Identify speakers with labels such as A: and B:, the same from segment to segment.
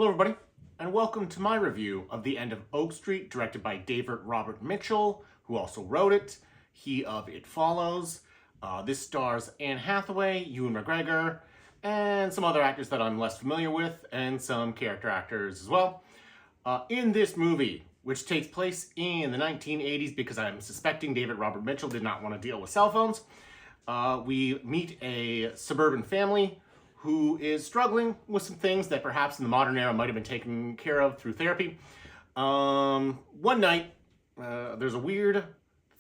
A: Hello everybody, and welcome to my review of The End of Oak Street, directed by David Robert Mitchell, who also wrote it. He of It Follows. This stars Anne Hathaway, Ewan McGregor, and some other actors that I'm less familiar with, and some character actors as well. In this movie, which takes place in the 1980s, because I'm suspecting David Robert Mitchell did not want to deal with cell phones, we meet a suburban family who is struggling with some things that perhaps in the modern era might have been taken care of through therapy. One night, there's a weird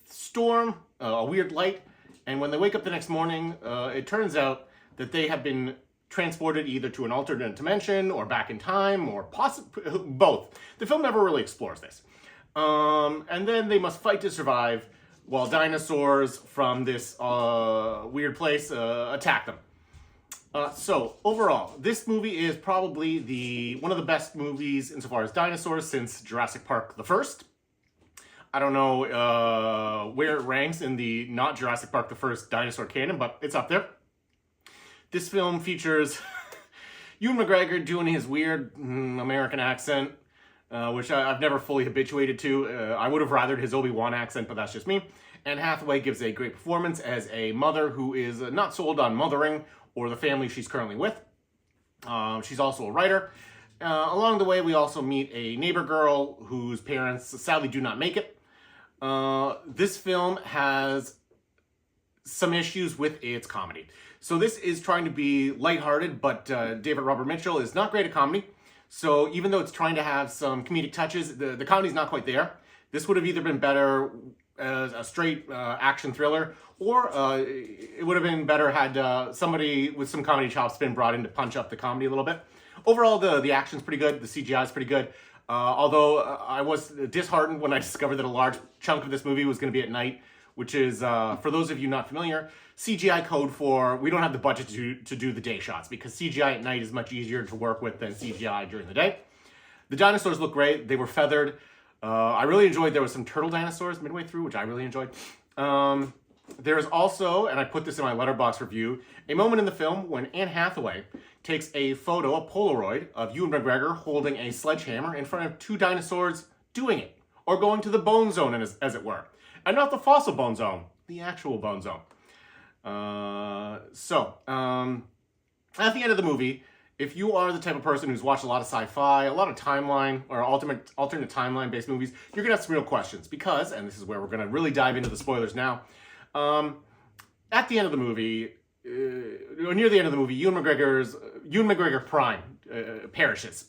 A: storm, a weird light, and when they wake up the next morning, it turns out that they have been transported either to an alternate dimension or back in time, or possibly both. The film never really explores this. And then they must fight to survive while dinosaurs from this weird place attack them. So overall, this movie is probably one of the best movies insofar as dinosaurs since Jurassic Park the first. I don't know where it ranks in the not Jurassic Park the first dinosaur canon, but it's up there. This film features Ewan McGregor doing his weird American accent, which I've never fully habituated to. I would have rathered his Obi-Wan accent, but that's just me. Anne Hathaway gives a great performance as a mother who is not sold on mothering or the family she's currently with. She's also a writer. Along the way, we also meet a neighbor girl whose parents sadly do not make it. This film has some issues with its comedy. So this is trying to be lighthearted, but David Robert Mitchell is not great at comedy. So even though it's trying to have some comedic touches, the comedy's not quite there. This would have either been better as a straight action thriller, or it would have been better had somebody with some comedy chops been brought in to punch up the comedy a little bit. Overall, the action's pretty good, the CGI is pretty good, although I was disheartened when I discovered that a large chunk of this movie was going to be at night, which is, for those of you not familiar, CGI code for we don't have the budget to do the day shots, because CGI at night is much easier to work with than CGI during the day. The dinosaurs look great, they were feathered. I really enjoyed, there was some turtle dinosaurs midway through, which I really enjoyed. There is also, and I put this in my Letterboxd review, a moment in the film when Anne Hathaway takes a photo, a Polaroid, of Ewan McGregor holding a sledgehammer in front of two dinosaurs doing it, or going to the bone zone, as it were. And not the fossil bone zone, the actual bone zone. At the end of the movie, if you are the type of person who's watched a lot of sci-fi, a lot of timeline, or alternate timeline-based movies, you're going to have some real questions. Because, and this is where we're going to really dive into the spoilers now, at the end of the movie, or near the end of the movie, Ewan McGregor Prime perishes.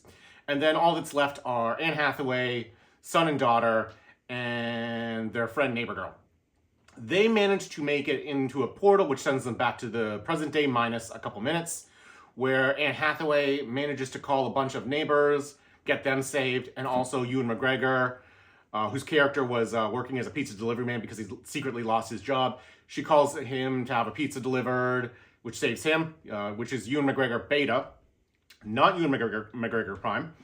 A: And then all that's left are Anne Hathaway, son and daughter, and their friend neighbor girl. They manage to make it into a portal which sends them back to the present day minus a couple minutes, where Anne Hathaway manages to call a bunch of neighbors, get them saved, and also Ewan McGregor, whose character was working as a pizza delivery man because he secretly lost his job. She calls him to have a pizza delivered, which saves him, which is Ewan McGregor Beta, not Ewan McGregor Prime.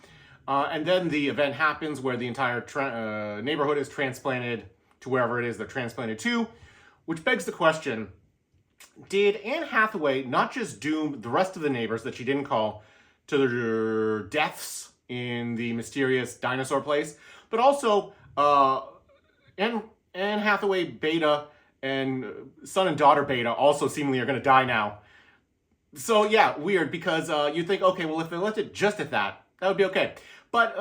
A: And then the event happens where the entire neighborhood is transplanted to wherever it is they're transplanted to, which begs the question, did Anne Hathaway not just doom the rest of the neighbors that she didn't call to their deaths in the mysterious dinosaur place, but also Anne Hathaway Beta and son and daughter Beta also seemingly are going to die now. So yeah, weird, because you think, okay, well, if they left it just at that would be okay. But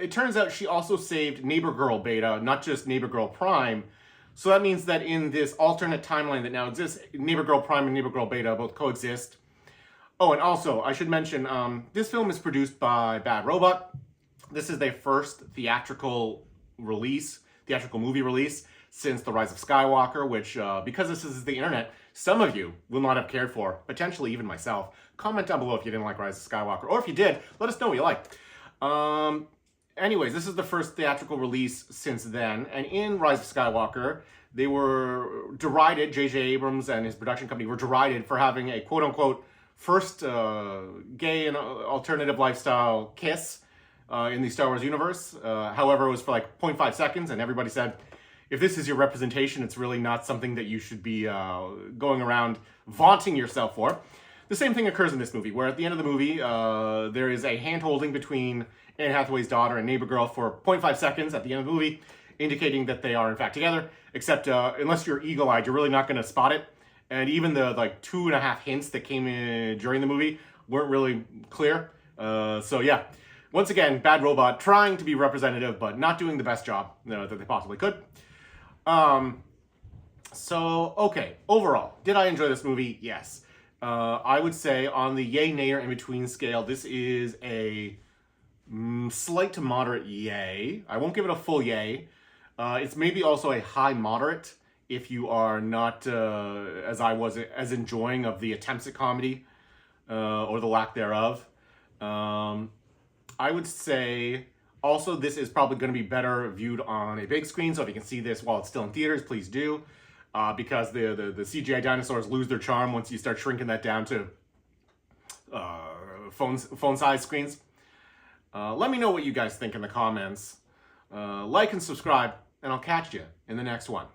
A: it turns out she also saved Neighbor Girl Beta, not just Neighbor Girl Prime. So that means that in this alternate timeline that now exists, Neighbor Girl Prime and Neighbor Girl Beta both coexist. Oh, and also, I should mention, this film is produced by Bad Robot. This is their first theatrical movie release since The Rise of Skywalker, which, because this is the internet, some of you will not have cared for, potentially even myself. Comment down below if you didn't like Rise of Skywalker, or if you did, let us know what you liked. Anyways, this is the first theatrical release since then, and in Rise of Skywalker, they were derided, J.J. Abrams and his production company were derided for having a quote-unquote first gay and alternative lifestyle kiss in the Star Wars universe. However, it was for like 0.5 seconds, and everybody said, if this is your representation, it's really not something that you should be going around vaunting yourself for. the same thing occurs in this movie, where at the end of the movie, there is a hand-holding between Anne Hathaway's daughter and neighbor girl for 0.5 seconds at the end of the movie, indicating that they are in fact together, except unless you're eagle-eyed, you're really not going to spot it. And even the 2.5 hints that came in during the movie weren't really clear. So yeah, once again, Bad Robot trying to be representative, but not doing the best job that they possibly could. So, okay, overall, did I enjoy this movie? Yes. I would say on the yay, nay, or in between scale, this is a slight to moderate yay. I won't give it a full yay. It's maybe also a high moderate if you are not, as I was, as enjoying of the attempts at comedy or the lack thereof. I would say also this is probably going to be better viewed on a big screen. So if you can see this while it's still in theaters, please do. Because the CGI dinosaurs lose their charm once you start shrinking that down to phone-size screens. Let me know what you guys think in the comments. Like and subscribe, and I'll catch you in the next one.